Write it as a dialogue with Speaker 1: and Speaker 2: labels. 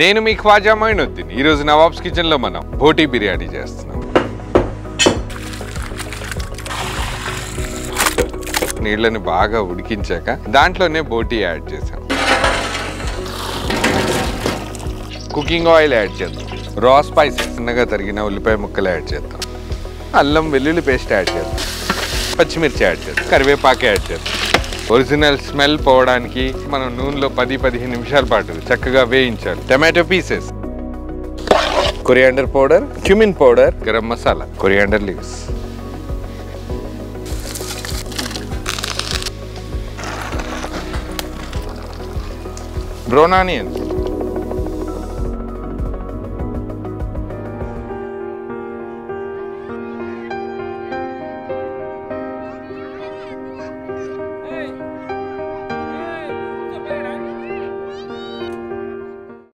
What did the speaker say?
Speaker 1: నేను మీ ఖ్వాజా మొయినుద్దీన్. ఈరోజు నవాబ్స్ కిచెన్లో మనం బోటీ బిర్యానీ చేస్తున్నాం. నీళ్ళని బాగా ఉడికించాక దాంట్లోనే బోటీ యాడ్ చేసాం. కుకింగ్ ఆయిల్ యాడ్ చేద్దాం. రా స్పైసెస్, చిన్నగా తరిగిన ఉల్లిపాయ ముక్కలు యాడ్ చేద్దాం. అల్లం వెల్లుల్లి పేస్ట్ యాడ్ చేద్దాం. పచ్చిమిర్చి యాడ్ చేద్దాం. కరివేపాకు యాడ్ చేద్దాం. ఒరిజినల్ స్మెల్ పోవడానికి మనం నూనెలో 10-15 నిమిషాల పాటు చక్కగా వేయించాలి. Tomato pieces, coriander powder, cumin powder, garam masala, coriander leaves, brown onions,